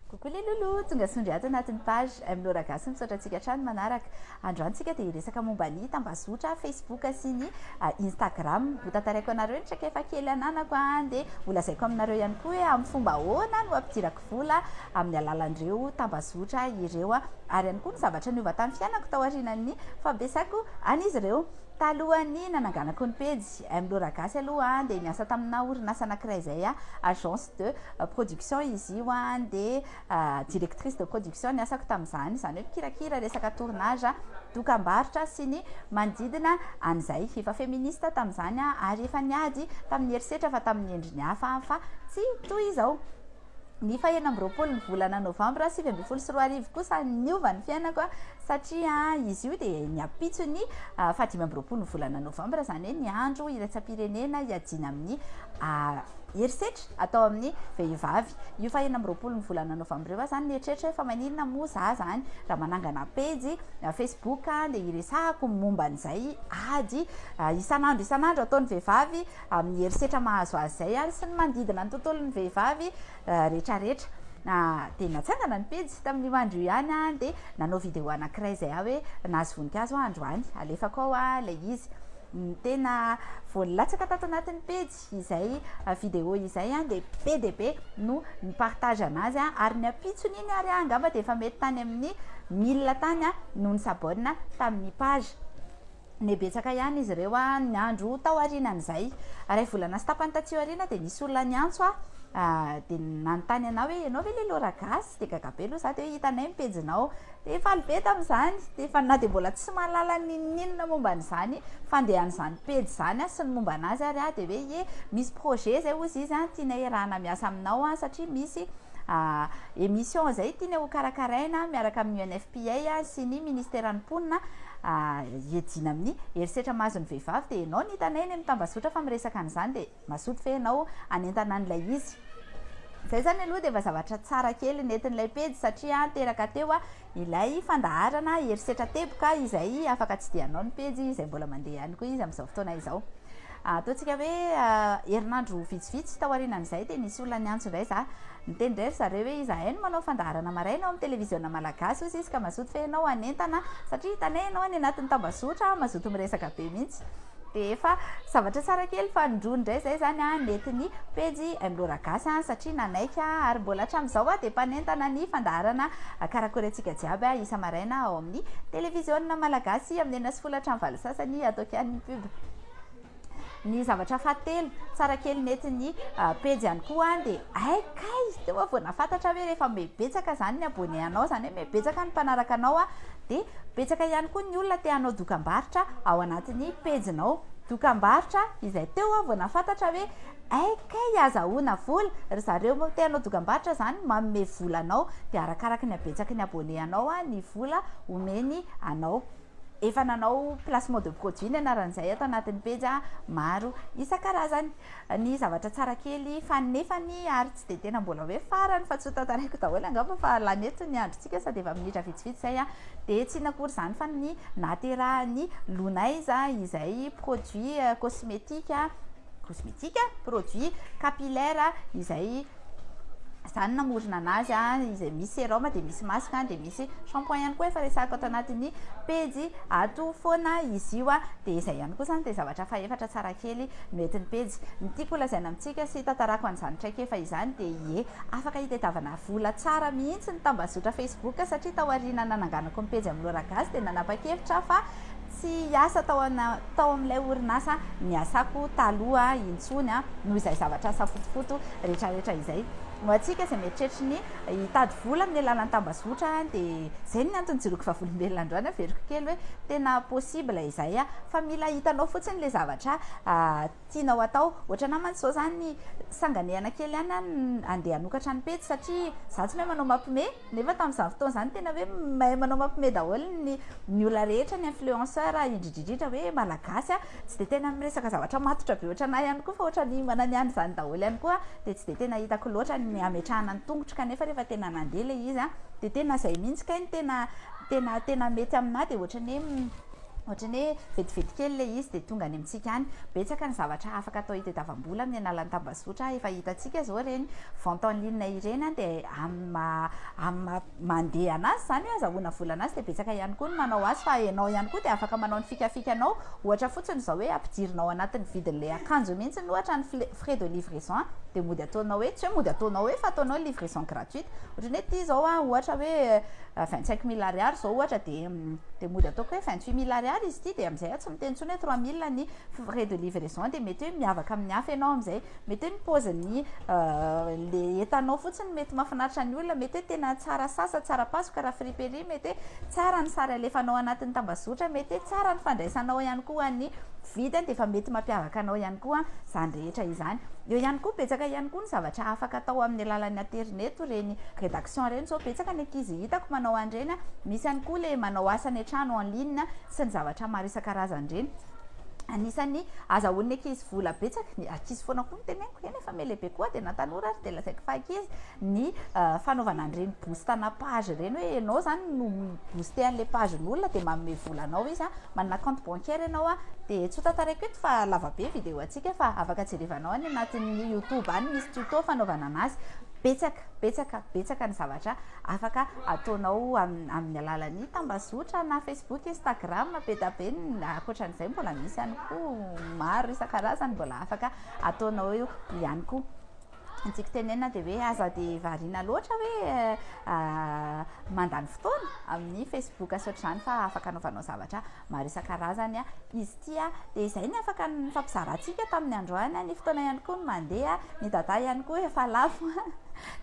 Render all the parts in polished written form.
Coucou les loulous, tonga sondriata anatin'ny page Mlora Gasy misaotra antsika hatrany manaraka. Androany tsika dia resaka momba ny tambazotra Facebook sy ny Instagram. Ho tantaraiko anareo ny traikefa kely ananako dia ho lazaiko aminareo ihany koa hoe amin'ny fomba ahoana no ampidirako vola amin'ny alalan'ireo tambazotra ireo ary ihany koa ny zavatra niova tamin'ny fiainako tao aorianan'ny fampiasako an'izy ireo. Talohany nananganako ny pejy Mlora Gasy aloha dia niasa tamina orinasa anankiray izay agence de production izy io dia directrice de production niasako tamin'izany, izany hoe kirakira resaka tournage dokam-barotra sy ny manodidina an'izay. Efa féministe tamin'izany ary efa niady tamin'ny herisetra fa tamin'ny endriny hafa fa tsy toy izao. Ny fahaenina amby roapolo ny volana novambra 2024 kosa niova ny fiainako satria izy io dia niampitso ny fahadimy amby roapolo ny volana novambra, izany hoe ny andro iratsam-pirenena hiadiana amin'ny herisetra atao amin'ny vehivavy. Io fahaenina amby roapolo ny volana novambra io zany nieritreritra fa maninona moa za zany raha manangana pejy Facebook dia iresahako momba an'izay ady isan'andro ataon'ny vehivavy amin'ny herisetra mahazo azy zay ary sy ny manodidina ny tontolon'ny vehivavy rehetrarehetra. Dia natsangana ny pejy tamin'ny andro ihany dia nanao vidéo anankiray izay hoe nahazo voninkazo androany, alefako ao ilay izy. Tena voalatsaka tato anatin'ny pejy izay vidéo izay dia be dia be no nipartage anazy ary niampitso n'iny ary angamba dia efa mety tany amin'ny 1000 tany no ny sabona tamin'ny page. Nebetsaka ihany izy ireo ny andro tao aorianan'izay. Ray volana sy tapany taty aoriana dia nisy olona niantso dia nanontany anao hoe ianao ve le Lora Gasy? Dia gagabe aloha za dia hoe hitanay mipejinao. Dia faly be tamin'izany dia fa na dia mbola tsy mahalala ninona momba an'izany fandehan'izany pejy izany sy ny momba anazy ary dia hoe misy projet zay ozy izy tiana iarahana miasa aminao satria misy émission zay tiana ho karakaraina miaraka amin'ny UNFPA sy ny ministèran'ny mponina hiadina amin'ny herisetra mahazo ny vehivavy. Dia ianao nitanay ny mitambazotra fa miresaka an'izany dia mazoto fe ianao anentana an'ilay izy. Zay zany aloha dia zavatra tsara kely nentin'ilay pejy satria teraka teo ilay fandaharana herisetra teboka izay afaka tsidihanao ny pejy izay mbola mandeha ihany koa izy amin'izao fotoana izao. Ataontsika hoe herinandro vitsivitsy tao aorianan'izay dia nisy olona niantso indray za niteny indray zareo hoe izahay no manao fandaharana maraina ao amin'ny televiziona malagasy ozy izy ka mazoto fe ianao anentana satria hitanay ianao any anatin'ny tambazotra mazoto miresaka be mihitsy. Dia efa zavatra tsara kely fa nindrony indray zay zany nentin'ny pejy Mlora Gasy satria nanaika ary mbola hatramin'izao dia mpanentana ny fandaharana karakory antsika jiaby isa maraina ao amin'ny televiziona malagasy amin'ny 9 sasany ataoko ihany ny pub. Ny zavatra fahatelo tsara kely nentin'ny pejy ihany koa dia aikay dia hoe vao nafantatra hoe rehefa mebetsaka zany ny abone anao, zany hoe mebetsaka ny mpanaraka anao dia betsaka ihany koa ny olona te hanao dokam-barotra ao anatin'ny pejinao. Dokam-barotra izay teo vao nafantatra hoe aikay azahoana vola ry zareo te hanao dokam-barotra zany manome vola anao dia arakaraka ny abetsaka ny abone anao ny vola omeny anao. Efa nanao placement de produit ny anaran'izay atao anatin'ny pejy maro isan-karazany. Ny zavatra tsara kely fa nefany ary tsy dia tena mbola hoe farany fa tsy ho tantaraiko daholo angamba fa laneto ny androntsika sady efa minitra vitsivitsy zay dia tsy nakory izany fa ny naterahany Lunaiza izay produit cosmétique produit capillaire izay zany namorona anazy izay misy sérum dia misy masque dia misy shampoing ihany koa efa resahako ato anatin'ny pejy ato foana izy io dia izay ihany koa zany dia zavatra faefatra tsara kely nentin'ny pejy. Ny tiako lazaina amintsika sy tantarako an'izany traikefa izany dia afaka hitetavana vola tsara mihitsy ny tambazotra Facebook satria tao aoriana nananganako ny pejy Mlora Gasy dia nanapa-kevitra fa tsy hiasa tao amin'ilay orinasa niasako taloha intsony noho izay zavatra safotofoto rehetrarehetra izay. Ho antsika izay mieritreritra ny hitady vola amin'ny alalan'ny tambazotra dia izay ny antony jeroko vavolombelona androany averiko kely hoe tena possible izay fa mila hitanao fotsiny ilay zavatra tianao atao. Ohatra namany izao zany sanganehana kely ihany andeha hanokatra ny pejy satria za tsy mahay manao mampime nefa tamin'izany fotoana izany tena hoe mahay manao mampime daholo ny olona rehetra ny influenceur indridrindrindra hoe malagasy tsy dia tena miresaka zavatra matotra be ohatra anahy ihany koa fa ohatra ny mananiany izany daholo ihany koa dia tsy dia tena hitako loatra ny ametrahana ny tongotra kanefa rehefa tena nandeha ilay izy dia tena izay mihitsy kay ny tena mety aminahy dia ohatra ny ohatrany hoe vetivety kely le izy dia tonga any amintsika any betsaka ny zavatra afaka atao hitadiavam-bola amin'ny alalan'ny tambazotra efa hitantsika zao reny vente en ligne ireny dia mandeha anazy zany hoe azahoana vola anazy dia betsaka ihany koa ny manao azy fa ianao ihany koa dia afaka manao ny fikafikanao ohatra fotsiny zao hoe ampidirinao anatin'ny vidin'ilay akanjo mihitsy ny ohatra ny frais de livraison dia mody ataonao hoe tsy hoe mody ataonao hoe fa ataonao livraison gratuite ohatrany hoe ty zao ohatra hoe 25 000 ariary zao ohatra dia mody ataoko hoe 28 000 ariary izy ty dia amin'izay tsy miteny ntsony hoe 3 000 ny frais de livraison dia mety hoe miavaka amin'ny hafa ianao amin'izay mety hoe ny paoziny le entanao fotsiny mety mahafinaritra ny olona mety hoe tena tsara sasa tsara pasoka raha friperie mety hoe tsara ny sary alefanao anatin'ny tambazotra mety hoe tsara ny fandraisanao ihany koa ny vidiny dia efa mety mampiavaka anao ihany koa zany rehetra izany eo ihany koa betsaka ihany koa ny zavatra afaka atao amin'ny alalan'ny internet reny rédaction reny zao betsaka ny ankizy hitako manao an'ireny misy ihany koa le manao asany an-trano en ligne sy ny zavatra maro isan-karazany reny anisany azahoan'ny ankizy vola betsaka ny ankizy foana koa nyteneniko eny efa melehibe koa dia natanora ary dia lazaiko fa ankizy ny fanaovana an'ireny boostana page reny hoe ianao zany no booster an'le pagen'olona dia manome volanao izy manana compte bancaire ianao dia tsy ho tantaraiko eto fa lava be vidéo antsika fa afaka jerevanao any anatin'ny youtube any misy tuto fanaovana anazy betsaka ny zavatra afaka ataonao amin'ny alalan'ny tambazotra na Facebook Instagram be da be akoatran'izay mbola misy ihany koa maro isan-karazany mbola afaka ataonao eo ihany koa antsika tenena dia hoe aza dia variana loatra hoe mandany fotoana amin'ny Facebook sy ohatr'izany fa afaka anaovanao zavatra maro isan-karazany izy ty dia izay ny afaka ny fampizarantsika tamin'ny androany ny fotoana ihany koa ny mandeha ny dada ihany koa efa lafo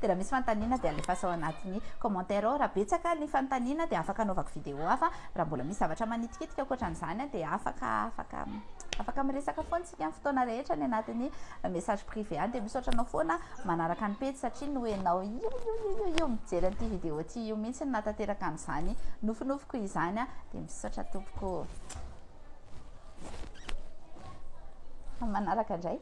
dia raha misy fanontaniana dia alefasao anatin'ny commentaire ao raha betsaka ny fanontaniana dia afaka anaovako vidéo hafa raha mbola misy zavatra manitikitika akoatran'izany dia afaka miresaka foana tsika amin'ny fotoana rehetra ny anatin'ny message privé any dia misaotranao foana manaraka ny pety satria no enao io mijery an'ity vidéo ty io mihitsy ny natateraka amin'izany nofinofiko izany dia misaotra tompoko manaraka indray